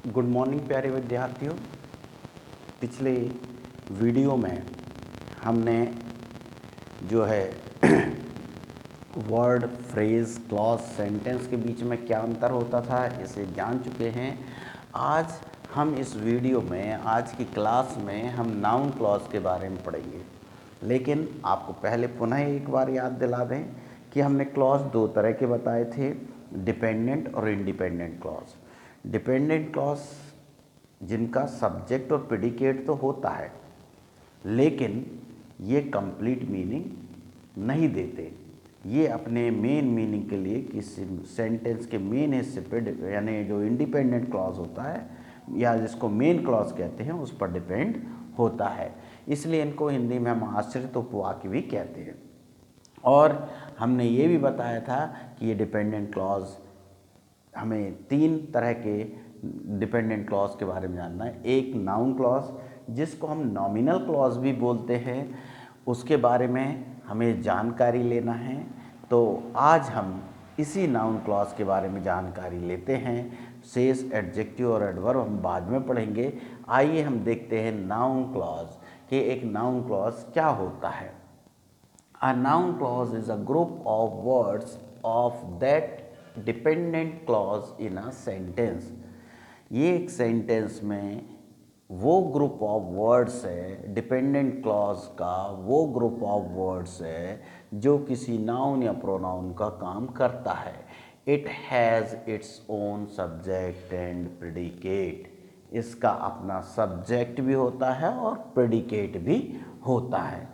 Good morning प्यारे विद्यार्थियों। पिछले वीडियो में हमने जो है वर्ड, फ्रेज, क्लॉज, सेंटेंस के बीच में क्या अंतर होता था इसे जान चुके हैं। आज हम इस वीडियो में, आज की क्लास में हम नाउन क्लॉज के बारे में पढ़ेंगे। लेकिन आपको पहले पुनः एक बार याद दिला दें कि हमने क्लॉज दो तरह के बताए थे, डिपेंडेंट और इंडिपेंडेंट क्लॉज। डिपेंडेंट क्लॉज जिनका सब्जेक्ट और प्रेडिकेट तो होता है, लेकिन ये कंप्लीट मीनिंग नहीं देते। ये अपने मेन मीनिंग के लिए किसी सेंटेंस के मेन हिस्से पे, यानी जो इंडिपेंडेंट क्लॉज होता है या जिसको मेन क्लॉज कहते हैं, उस पर डिपेंड होता है। इसलिए इनको हिंदी में हम आश्रित उपवाक्य भी कहते हैं। और हमने ये भी बताया था कि ये डिपेंडेंट क्लॉज, हमें तीन तरह के डिपेंडेंट क्लॉज के बारे में जानना है। एक नाउन क्लॉज जिसको हम नॉमिनल क्लॉज भी बोलते हैं, उसके बारे में हमें जानकारी लेना है। तो आज हम इसी नाउन क्लॉज के बारे में जानकारी लेते हैं। शेष एडजेक्टिव और एडवर्ब हम बाद में पढ़ेंगे। आइए हम देखते हैं नाउन क्लॉज कि एक नाउन क्लॉज क्या होता है। A noun clause is a group of words of that dependent clause in a sentence। ये एक सेंटेंस में वो ग्रुप ऑफ वर्ड्स है, डिपेंडेंट क्लॉज का वो ग्रुप ऑफ वर्ड्स है जो किसी नाउन या प्रोनाउन का काम करता है। It has its own subject and predicate. इसका अपना सब्जेक्ट भी होता है और प्रेडिकेट भी होता है।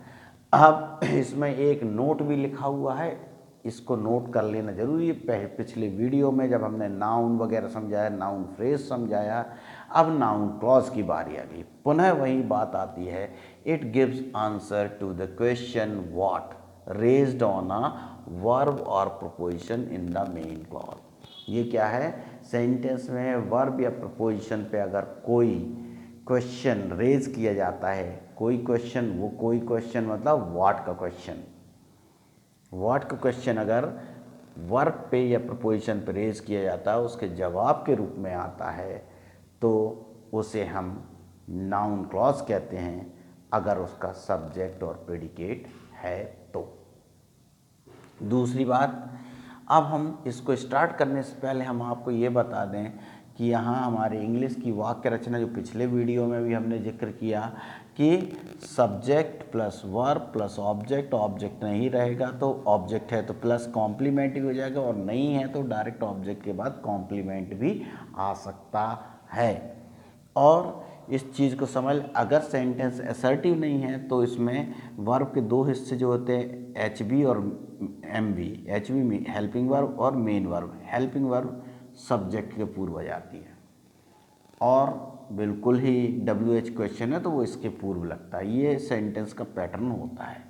अब इसमें एक नोट भी लिखा हुआ है, इसको नोट कर लेना जरूरी है। पिछले वीडियो में जब हमने नाउन वगैरह समझाया, नाउन फ्रेज समझाया, अब नाउन क्लॉज की बारी आ गई। पुनः वही बात आती है, it gives answer to the question what raised on a verb और preposition in the main clause. ये क्या है, सेंटेंस में वर्ब या प्रपोजिशन पे अगर कोई क्वेश्चन रेज किया जाता है, कोई क्वेश्चन, वो कोई क्वेश्चन मतलब व्हाट का क्वेश्चन, व्हाट का क्वेश्चन अगर वर्ब पे या प्रपोजिशन पे रेज किया जाता है, उसके जवाब के रूप में आता है, तो उसे हम नाउन क्लॉज कहते हैं, अगर उसका सब्जेक्ट और प्रेडिकेट है तो। दूसरी बात, अब हम इसको स्टार्ट करने से पहले हम आपको ये बता दें कि यहाँ हमारे इंग्लिश की वाक्य रचना, जो पिछले वीडियो में भी हमने जिक्र किया कि subject plus verb plus object, object नहीं रहेगा तो ऑब्जेक्ट है तो प्लस कॉम्प्लीमेंट भी हो जाएगा, और नहीं है तो डायरेक्ट ऑब्जेक्ट के बाद कॉम्प्लीमेंट भी आ सकता है। और इस चीज़ को समझ, अगर सेंटेंस असर्टिव नहीं है तो इसमें वर्ब के दो हिस्से जो होते हैं, एच बी और एम बी। एच बी में हेल्पिंग वर्ब और main verb. Helping verb subject के पूर्व आ जाती है, और बिल्कुल ही डब्ल्यू एच क्वेश्चन है तो वो इसके पूर्व लगता है। ये सेंटेंस का पैटर्न होता है।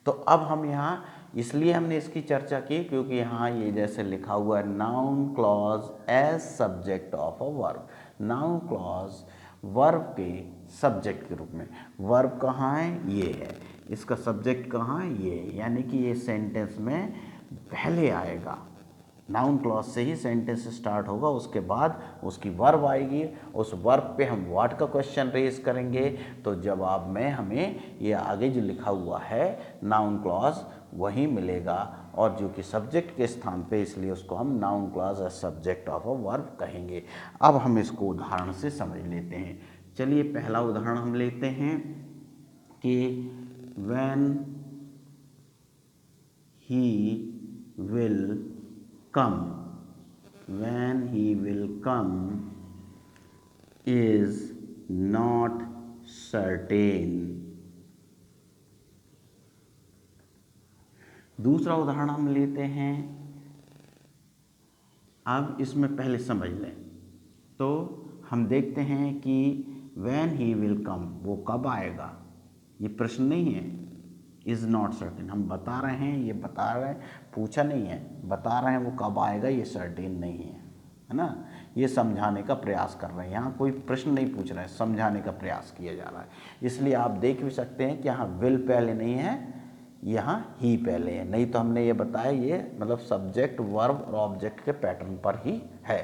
तो अब हम यहाँ, इसलिए हमने इसकी चर्चा की क्योंकि यहाँ ये जैसे लिखा हुआ है, noun clause as subject of a verb. Noun clause verb के सब्जेक्ट के रूप में। वर्ब कहाँ है, ये है, इसका सब्जेक्ट कहाँ है, ये, यानी कि ये सेंटेंस में पहले आएगा। नाउन क्लॉज से ही सेंटेंस स्टार्ट होगा, उसके बाद उसकी वर्ब आएगी, उस वर्ब पे हम व्हाट का क्वेश्चन रेज करेंगे, तो जवाब में हमें ये आगे जो लिखा हुआ है नाउन क्लॉज वही मिलेगा, और जो कि सब्जेक्ट के स्थान पे, इसलिए उसको हम noun clause as subject of a verb कहेंगे। अब हम इसको उदाहरण से समझ लेते हैं। चलिए पहला उदाहरण हम लेते हैं कि when he will come, when he will come is not certain। दूसरा उदाहरण हम लेते हैं, अब इसमें पहले समझ लें तो हम देखते हैं कि when he will come, वो कब आएगा, ये प्रश्न नहीं है। इज़ नॉट सर्टेन, हम बता रहे हैं, ये बता रहे हैं, पूछा नहीं है, बता रहे हैं वो कब आएगा, ये सर्टेन नहीं है ना। ये समझाने का प्रयास कर रहे हैं, यहाँ कोई प्रश्न नहीं पूछ रहा है, समझाने का प्रयास किया जा रहा है। इसलिए आप देख भी सकते हैं कि यहाँ विल पहले नहीं है, यहाँ ही पहले है। नहीं तो हमने ये बताया, ये मतलब सब्जेक्ट, वर्ब और ऑब्जेक्ट के पैटर्न पर ही है।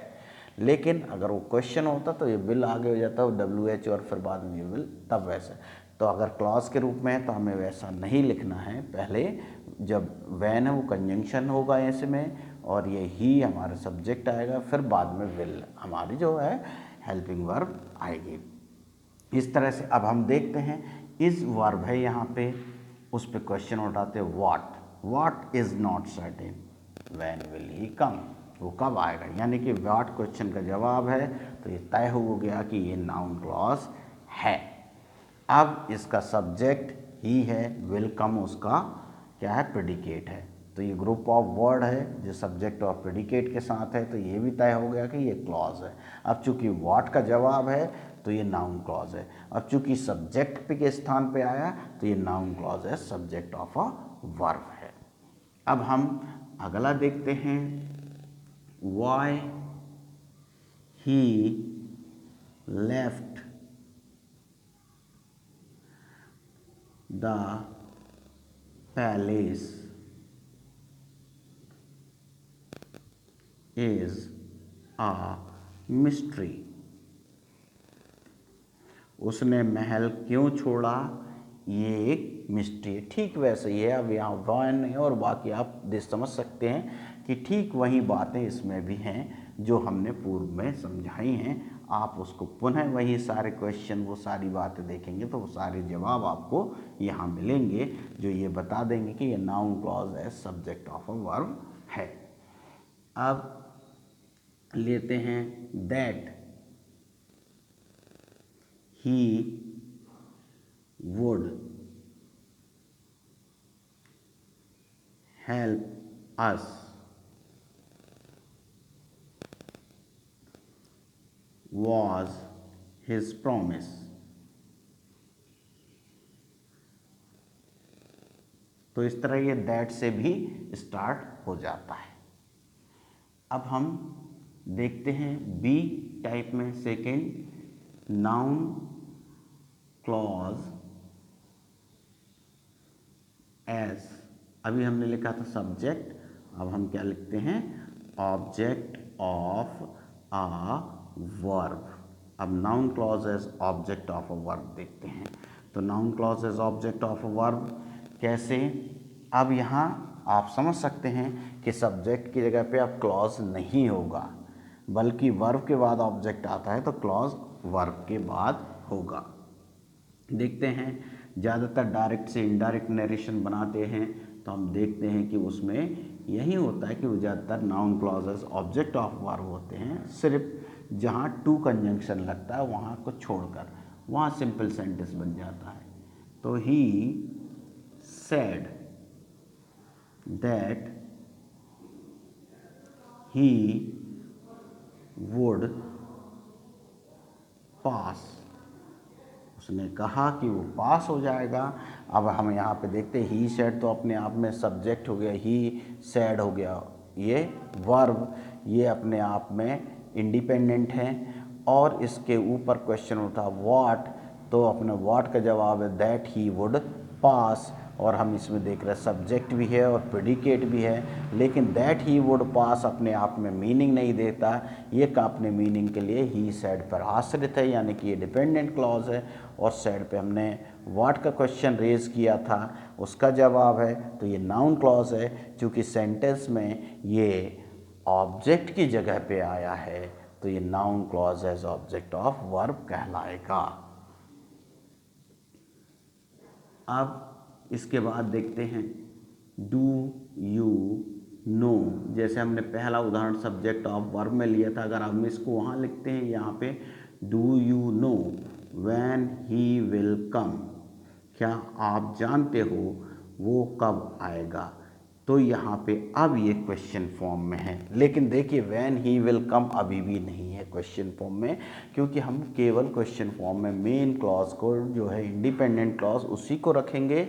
लेकिन अगर वो क्वेश्चन होता तो ये विल आगे हो जाता, वो WH और फिर बाद में ये विल, तब वैसे। तो अगर क्लॉज के रूप में है तो हमें वैसा नहीं लिखना है, पहले जब वैन है वो कंजंक्शन होगा ऐसे में, और ये ही हमारा सब्जेक्ट आएगा, फिर बाद में विल हमारी जो है हेल्पिंग वर्ब आएगी। इस तरह से अब हम देखते हैं, इज वर्ब है यहाँ पे, उस पर क्वेश्चन उठाते हैं what is not certain, when will he come, वो कब आएगा, यानी कि व्हाट क्वेश्चन का जवाब है, तो ये तय हो गया कि ये नाउन क्लॉज है। अब इसका सब्जेक्ट ही है, विल कम उसका क्या है, प्रेडिकेट है। तो ये ग्रुप ऑफ वर्ड है जो सब्जेक्ट और प्रेडिकेट के साथ है, तो ये भी तय हो गया कि ये क्लॉज है। अब चूंकि व्हाट का जवाब है तो ये नाउन क्लॉज है। अब चूंकि सब्जेक्ट के स्थान पे आया तो ये नाउन क्लॉज है, सब्जेक्ट ऑफ अ वर्ब है। अब हम अगला देखते हैं, why he left the palace is a mystery, उसने महल क्यों छोड़ा, ये एक मिस्ट्री है। ठीक वैसे ही है, अब यहाँ वन है और बाकी आप समझ सकते हैं कि ठीक वही बातें इसमें भी हैं जो हमने पूर्व में समझाई हैं। आप उसको पुनः वही सारे क्वेश्चन, वो सारी बातें देखेंगे तो वो सारे जवाब आपको यहाँ मिलेंगे, जो ये बता देंगे कि ये नाउन क्लॉज है, सब्जेक्ट ऑफ अ वर्ब है। अब लेते हैं that he would help us was his promise। तो इस तरह ये दैट से भी स्टार्ट हो जाता है। अब हम देखते हैं बी टाइप में, सेकेंड, नाउन क्लॉज एज, अभी हमने लिखा था सब्जेक्ट, अब हम क्या लिखते हैं, ऑब्जेक्ट ऑफ अ वर्ब। अब noun clause as object of a verb देखते हैं। तो noun clause as object of a verb कैसे, अब यहाँ आप समझ सकते हैं कि सब्जेक्ट की जगह पे अब क्लॉज नहीं होगा, बल्कि वर्ब के बाद ऑब्जेक्ट आता है तो क्लॉज वर्ब के बाद होगा। देखते हैं, ज़्यादातर डायरेक्ट से इनडायरेक्ट नरेशन बनाते हैं तो हम देखते हैं कि उसमें यही होता है कि वो ज़्यादातर noun clauses object of verb होते हैं, सिर्फ जहाँ टू कंजंक्शन लगता है वहाँ को छोड़कर, वहाँ सिंपल सेंटेंस बन जाता है। तो he said that he would पास, उसने कहा कि वो पास हो जाएगा। अब हम यहाँ पे देखते हैं, ही सेड तो अपने आप में सब्जेक्ट हो गया, ही सेड हो गया ये वर्ब, ये अपने आप में इंडिपेंडेंट है। और इसके ऊपर क्वेश्चन उठा व्हाट, तो अपना व्हाट का जवाब है दैट ही वुड पास, और हम इसमें देख रहे हैं सब्जेक्ट भी है और प्रेडिकेट भी है, लेकिन दैट ही वुड पास अपने आप में मीनिंग नहीं देता, ये का अपने मीनिंग के लिए ही सेड पर आश्रित है, यानी कि ये डिपेंडेंट क्लॉज है। और सेड पे हमने व्हाट का क्वेश्चन रेज किया था, उसका जवाब है, तो ये नाउन क्लॉज है। चूँकि सेंटेंस में ये ऑब्जेक्ट की जगह पे आया है तो ये noun clause as object of verb कहलाएगा। अब इसके बाद देखते हैं डू यू नो, जैसे हमने पहला उदाहरण सब्जेक्ट ऑफ वर्ब में लिया था, अगर हम इसको वहाँ लिखते हैं यहाँ पे, do you know when he will come, क्या आप जानते हो वो कब आएगा। तो यहाँ पे अब ये क्वेश्चन फॉर्म में है, लेकिन देखिए व्हेन ही विल कम अभी भी नहीं है क्वेश्चन फॉर्म में, क्योंकि हम केवल क्वेश्चन फॉर्म में मेन क्लॉज को जो है इंडिपेंडेंट क्लॉज उसी को रखेंगे,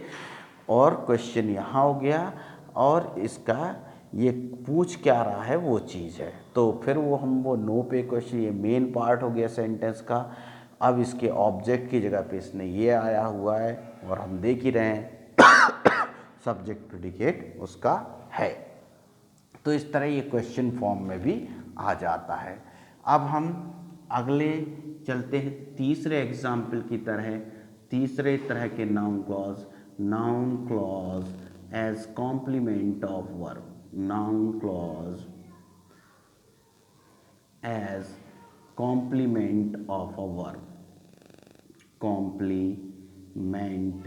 और क्वेश्चन यहाँ हो गया, और इसका ये पूछ क्या रहा है वो चीज़ है, तो फिर वो हम वो नो पे क्वेश्चन, ये मेन पार्ट हो गया सेंटेंस का। अब इसके ऑब्जेक्ट की जगह पे इसने ये आया हुआ है, और हम देख ही रहे हैं सब्जेक्ट प्रेडिकेट उसका है। तो इस तरह ये क्वेश्चन फॉर्म में भी आ जाता है। अब हम अगले चलते हैं तीसरे एग्जाम्पल की तरह, तीसरे तरह के noun clause as complement of verb, noun clause as complement of a verb, complement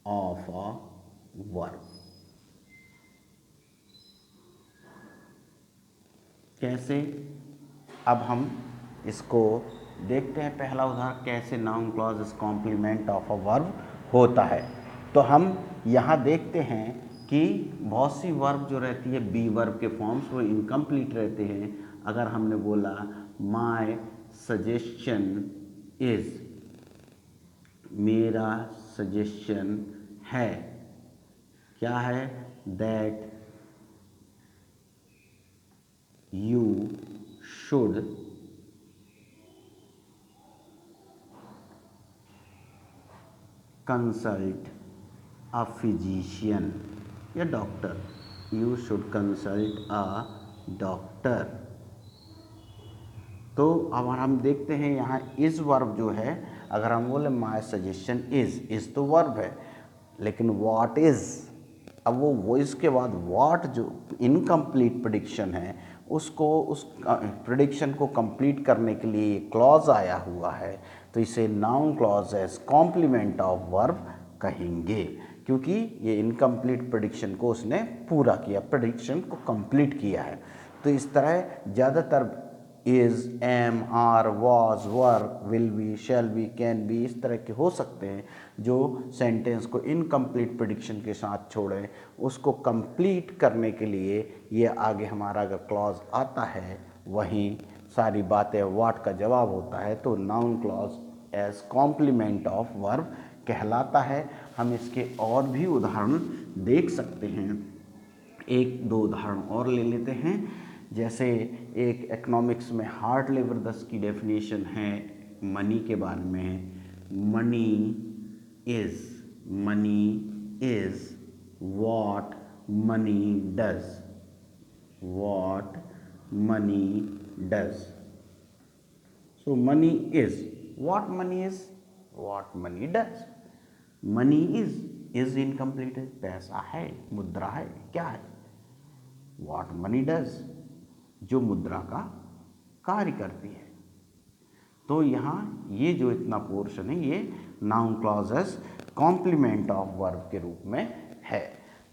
of a verb। कैसे, अब हम इसको देखते हैं। पहला उदाहरण कैसे noun clause is complement of a verb होता है। तो हम यहाँ देखते हैं कि बहुत सी वर्ब जो रहती है बी वर्ब के फॉर्म्स वो इनकम्प्लीट रहते हैं। अगर हमने बोला माय सजेशन इज, मेरा सजेशन है, क्या है, that you should consult a physician या doctor, you should consult a doctor. तो अब हम देखते हैं यहाँ इस वर्ब जो है, अगर हम बोले माय सजेशन इज तो वर्ब है, लेकिन व्हाट इज, अब वो वॉइस के बाद व्हाट जो इनकम्प्लीट प्रेडिक्शन है उसको, उस प्रेडिक्शन को कंप्लीट करने के लिए ये क्लॉज आया हुआ है, तो इसे noun clause as complement of verb कहेंगे, क्योंकि ये इनकम्प्लीट प्रेडिक्शन को उसने पूरा किया, प्रेडिक्शन को कंप्लीट किया है। तो इस तरह ज़्यादातर is, am, are, was, were, will be, shall be, can be, इस तरह के हो सकते हैं जो सेंटेंस को इनकम्प्लीट प्रेडिक्शन के साथ छोड़ें। उसको कंप्लीट करने के लिए ये आगे हमारा अगर क्लॉज आता है, वहीं सारी बातें व्हाट का जवाब होता है, तो noun clause as complement of verb कहलाता है। हम इसके और भी उदाहरण देख सकते हैं, एक दो उदाहरण और ले लेते हैं। जैसे एक इकोनॉमिक्स में हार्ड लेबर दस की डेफिनेशन है मनी के बारे में, money is what money does, what money does. So money is what money does. Money is incomplete है, पैसा है, मुद्रा है, क्या है, व्हाट मनी डज, जो मुद्रा का कार्य करती है। तो यहाँ ये जो इतना पोर्शन है ये noun clauses complement of verb के रूप में है।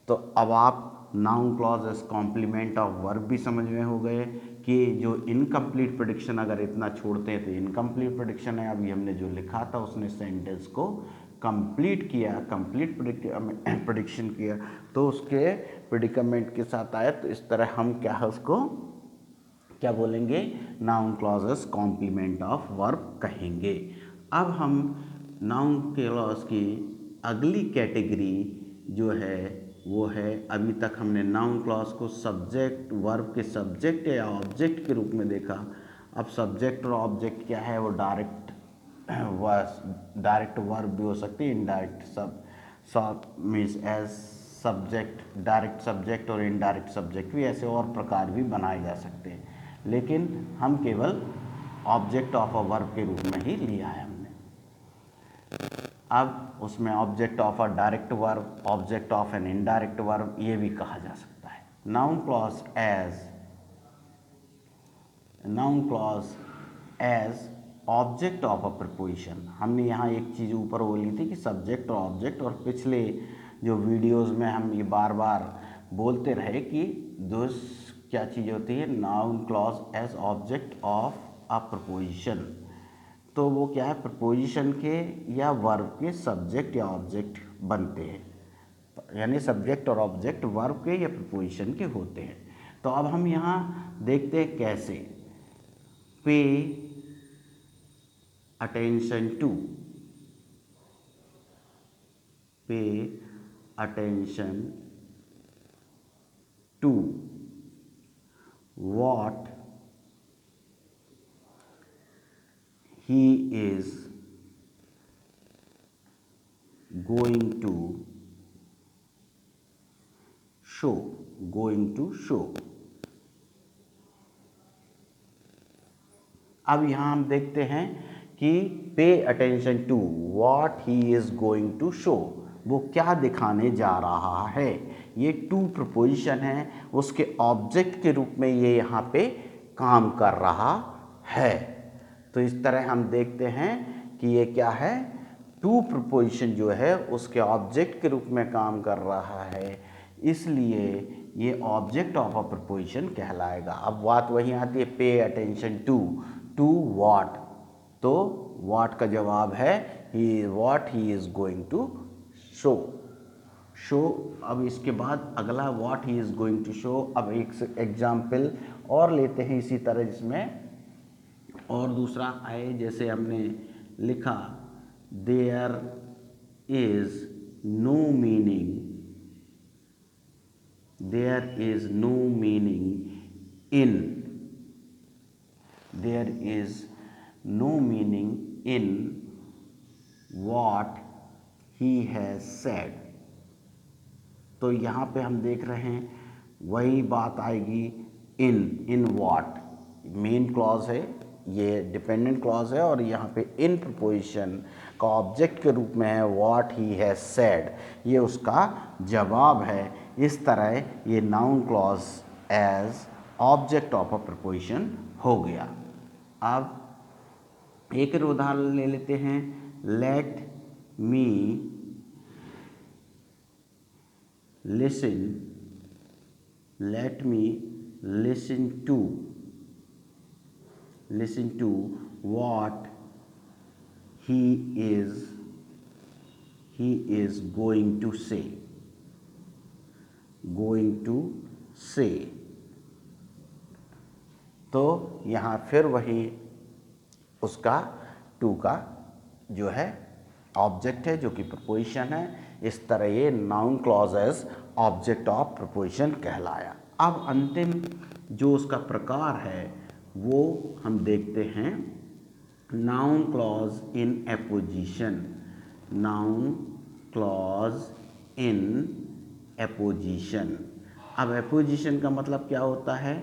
तो अब आप noun clauses complement of verb भी समझ में हो गए कि जो इनकम्प्लीट प्रेडिक्शन अगर इतना छोड़ते हैं तो इनकम्प्लीट प्रेडिक्शन है। अभी हमने जो लिखा था उसने सेंटेंस को कंप्लीट किया, कंप्लीट प्रेडिक्शन किया, तो उसके प्रेडिकमेंट के साथ आया। तो इस तरह हम क्या है उसको क्या बोलेंगे, noun clauses complement of verb कहेंगे। अब हम नाउन क्लॉज की अगली कैटेगरी जो है वो है, अभी तक हमने नाउन क्लॉज को सब्जेक्ट, वर्ब के सब्जेक्ट या ऑब्जेक्ट के रूप में देखा। अब सब्जेक्ट और ऑब्जेक्ट क्या है, वो डायरेक्ट वर्ब भी हो सकती है, indirect sub means as subject, direct subject और इनडायरेक्ट सब्जेक्ट भी, ऐसे और प्रकार भी बनाए जा सकते हैं, लेकिन हम केवल ऑब्जेक्ट ऑफ अ वर्ब के रूप में ही लिया है हमने। अब उसमें object of a direct verb, object of an indirect verb, ये भी कहा जा सकता है। Noun clause as object of a preposition. हमने यहाँ एक चीज़ ऊपर बोली थी कि सब्जेक्ट और ऑब्जेक्ट, और पिछले जो वीडियोस में हम ये बार बार बोलते रहे कि दो क्या चीज़ होती है, noun clause as object of a preposition. तो वो क्या है, प्रपोजिशन के या वर्ब के सब्जेक्ट या ऑब्जेक्ट बनते हैं, यानी सब्जेक्ट और ऑब्जेक्ट वर्ब के या प्रपोजिशन के होते हैं। तो अब हम यहाँ देखते हैं कैसे। Pay attention to, pay attention to what he is going to show, अब यहाँ हम देखते हैं कि pay attention to what he is going to show, वो क्या दिखाने जा रहा है। ये टू प्रपोजिशन है, उसके ऑब्जेक्ट के रूप में ये यहाँ पे काम कर रहा है। तो इस तरह हम देखते हैं कि ये क्या है, टू प्रपोजिशन जो है उसके ऑब्जेक्ट के रूप में काम कर रहा है, इसलिए ये ऑब्जेक्ट ऑफ अ प्रपोजिशन कहलाएगा। अब बात वही आती है, पे अटेंशन टू व्हाट, तो व्हाट का जवाब है he, what he is going to show. Show, अब इसके बाद अगला what he is going to show. अब एक एग्जाम्पल और लेते हैं इसी तरह, जिसमें और दूसरा आए, जैसे हमने लिखा there is no meaning, there is no meaning in, there is no meaning in what he has said। तो यहाँ पे हम देख रहे हैं वही बात आएगी, इन what, मेन क्लॉज है, ये डिपेंडेंट क्लॉज है, और यहाँ पे इन प्रपोजिशन का ऑब्जेक्ट के रूप में है व्हाट ही हैज सेड, ये उसका जवाब है। इस तरह ये noun clause as object of a preposition हो गया। अब एक और उदाहरण ले लेते हैं, let me listen, let me listen to what he is going to say, तो यहाँ फिर वही उसका टू का जो है ऑब्जेक्ट है, जो कि प्रपोजिशन है। इस तरह ये noun clause as object of preposition कहलाया। अब अंतिम जो उसका प्रकार है वो हम देखते हैं, नाउन क्लॉज इन एपोजिशन, नाउन क्लॉज इन एपोजिशन। अब एपोजिशन का मतलब क्या होता है,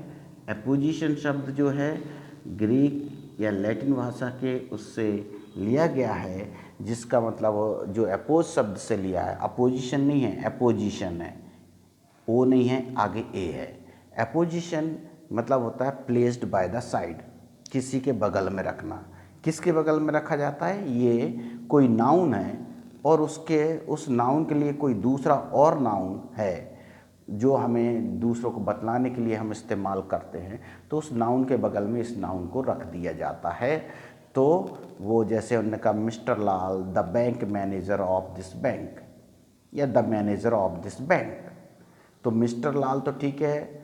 एपोजिशन शब्द जो है ग्रीक या लैटिन भाषा के उससे लिया गया है, जिसका मतलब जो एपोज शब्द से लिया है, अपोजिशन नहीं है, एपोजिशन है, ओ नहीं है, आगे ए है। एपोजिशन मतलब होता है प्लेस्ड बाय द साइड, किसी के बगल में रखना। किसके बगल में रखा जाता है, ये कोई नाउन है और उसके उस नाउन के लिए कोई दूसरा और नाउन है जो हमें दूसरों को बतलाने के लिए हम इस्तेमाल करते हैं, तो उस नाउन के बगल में इस नाउन को रख दिया जाता है। तो वो जैसे उन्होंने कहा Mr Lal the bank manager of this bank, या the manager of this bank, तो मिस्टर लाल तो ठीक है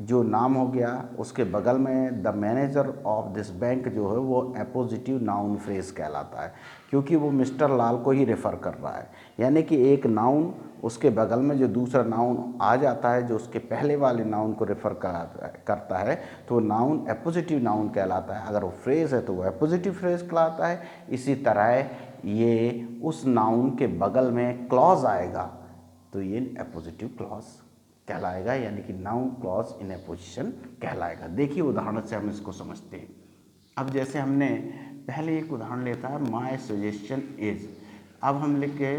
जो नाम हो गया, उसके बगल में the manager of this bank जो है वो एपोजिटिव नाउन फ्रेज कहलाता है, क्योंकि वो मिस्टर लाल को ही रेफ़र कर रहा है। यानी कि एक नाउन उसके बगल में जो दूसरा नाउन आ जाता है जो उसके पहले वाले नाउन को रेफ़र करता है, तो वो नाउन एपोजिटिव नाउन कहलाता है। अगर वो फ्रेज है तो वो एपोजिटिव फ्रेज कहलाता है। इसी तरह ये उस नाउन के बगल में क्लॉज आएगा तो ये एपोजिटिव क्लॉज कहलाएगा, यानी कि नाउन क्लॉज इन एपोजिशन कहलाएगा। देखिए उदाहरण से हम इसको समझते हैं। अब जैसे हमने पहले एक उदाहरण लेता है, माय सजेशन इज, अब हम लिखे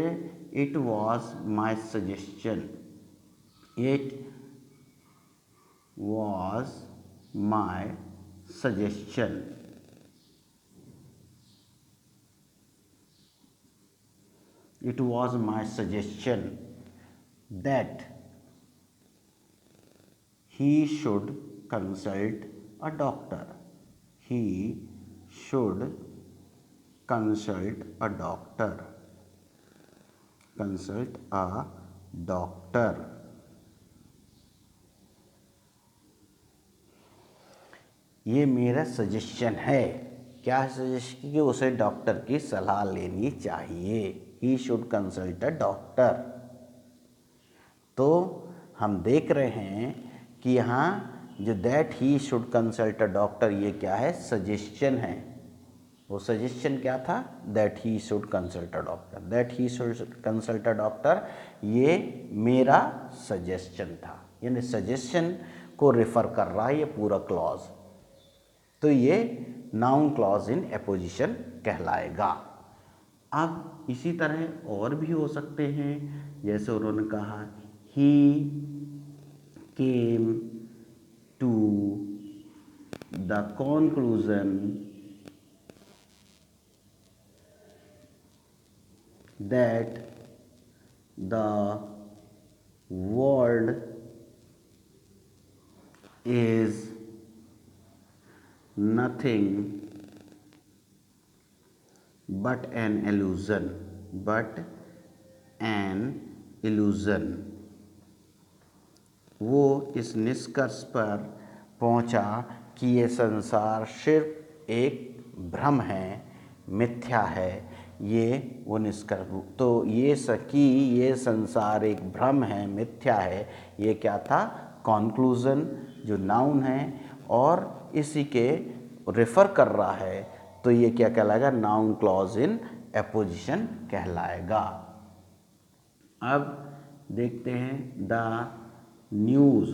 it was my suggestion, it was my suggestion, it was my suggestion that he should consult a doctor, he should consult a doctor, consult a doctor। ये मेरा सजेशन है, क्या सजेशन कि उसे doctor की सलाह लेनी चाहिए, he should consult a doctor. तो हम देख रहे हैं कि यहाँ जो that he should consult a doctor, ये क्या है, सजेशन है। वो सजेशन क्या था, that he should consult a doctor, that he should consult a doctor, ये मेरा सजेशन था, यानी सजेशन को रेफ़र कर रहा है ये पूरा क्लॉज। तो ये नाउन क्लॉज इन एपोजिशन कहलाएगा। अब इसी तरह और भी हो सकते हैं, जैसे उन्होंने कहा he came to the conclusion that the world is nothing but an illusion। वो इस निष्कर्ष पर पहुंचा कि ये संसार सिर्फ एक भ्रम है, मिथ्या है। ये वो निष्कर्ष, तो ये संसार एक भ्रम है, मिथ्या है, ये क्या था? कॉन्क्लूज़न जो नाउन है और इसी के रेफर कर रहा है, तो ये क्या कहलाएगा? नाउन क्लॉज इन एपोजिशन कहलाएगा। अब देखते हैं the news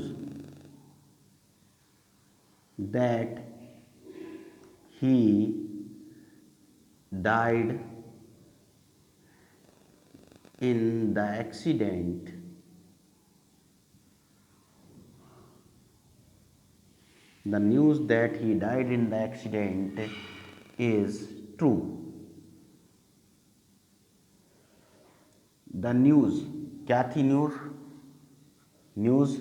that he died in the accident the news that he died in the accident is true। The news क्या थी? न्यूज़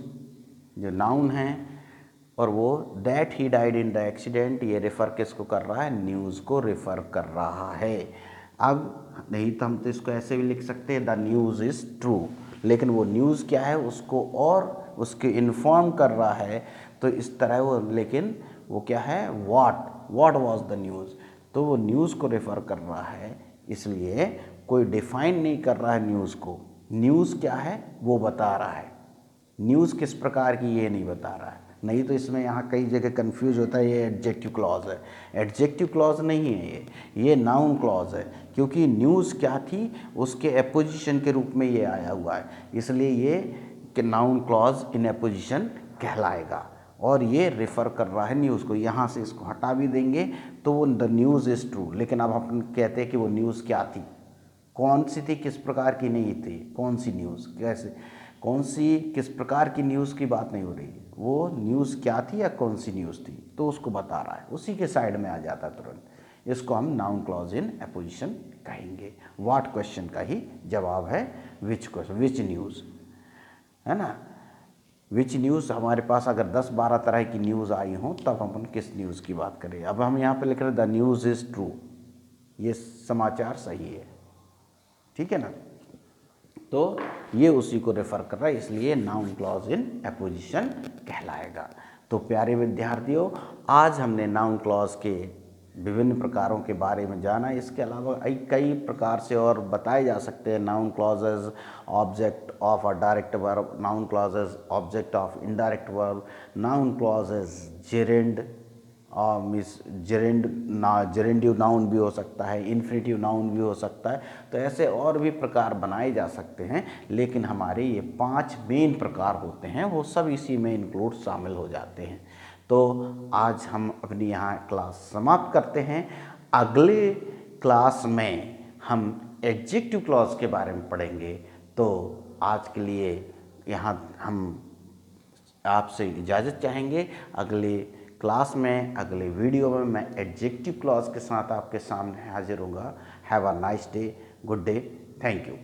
जो नाउन है, और वो that he died in the accident, ये रेफ़र किसको कर रहा है? न्यूज़ को रेफ़र कर रहा है। अब नहीं तो हम तो इसको ऐसे भी लिख सकते हैं द न्यूज़ इज़ ट्रू, लेकिन वो न्यूज़ क्या है उसको और उसके इन्फॉर्म कर रहा है, तो इस तरह वो, लेकिन वो क्या है? व्हाट वाज द न्यूज़, तो वो न्यूज़ को रेफ़र कर रहा है, इसलिए कोई डिफाइन नहीं कर रहा है न्यूज़ को। न्यूज़ क्या है वो बता रहा है, न्यूज़ किस प्रकार की ये नहीं बता रहा है। नहीं तो इसमें यहाँ कई जगह कंफ्यूज होता है, ये एडजेक्टिव क्लॉज है। एडजेक्टिव क्लॉज नहीं है ये नाउन क्लॉज है, क्योंकि न्यूज़ क्या थी उसके एपोजिशन के रूप में ये आया हुआ है, इसलिए ये नाउन क्लॉज इन एपोजिशन कहलाएगा। और ये रेफ़र कर रहा है न्यूज़ को। यहाँ से इसको हटा भी देंगे तो वो द न्यूज़ इज़ ट्रू, लेकिन अब हम कहते हैं कि वो न्यूज़ क्या थी, कौन सी थी, किस प्रकार की नहीं थी, कौन सी न्यूज़, कैसे, कौन सी किस प्रकार की न्यूज़ की बात नहीं हो रही, वो न्यूज़ क्या थी या कौन सी न्यूज़ थी, तो उसको बता रहा है, उसी के साइड में आ जाता है तुरंत। इसको हम नाउन क्लॉज इन एपोजिशन कहेंगे। व्हाट क्वेश्चन का ही जवाब है विच क्वेश्चन, विच न्यूज़, है ना। विच न्यूज़, हमारे पास अगर 10-12 तरह की न्यूज़ आई हों तब हम किस न्यूज़ की बात करें। अब हम यहाँ पे लिख रहे हैं द न्यूज़ इज़ ट्रू, ये समाचार सही है, ठीक है ना। तो ये उसी को रेफ़र कर रहा है, इसलिए नाउन क्लॉज इन एपोजिशन कहलाएगा। तो प्यारे विद्यार्थियों, आज हमने नाउन क्लॉज के विभिन्न प्रकारों के बारे में जाना। इसके अलावा कई प्रकार से और बताए जा सकते हैं। Noun clauses object of a direct verb, noun clauses object of indirect verb, noun clauses gerund gerundive noun भी हो सकता है, इन्फिनेटिव नाउन भी हो सकता है। तो ऐसे और भी प्रकार बनाए जा सकते हैं, लेकिन हमारे ये 5 मेन प्रकार होते हैं, वो सब इसी में इंक्लूड शामिल हो जाते हैं। तो आज हम अपनी यहाँ क्लास समाप्त करते हैं। अगले क्लास में हम एडजेक्टिव क्लॉज के बारे में पढ़ेंगे। तो आज के लिए यहाँ हम आपसे इजाज़त चाहेंगे। अगले क्लास में, अगले वीडियो में मैं एडजेक्टिव क्लॉज के साथ आपके सामने हाजिर होऊंगा। Have a nice day, good day, thank you.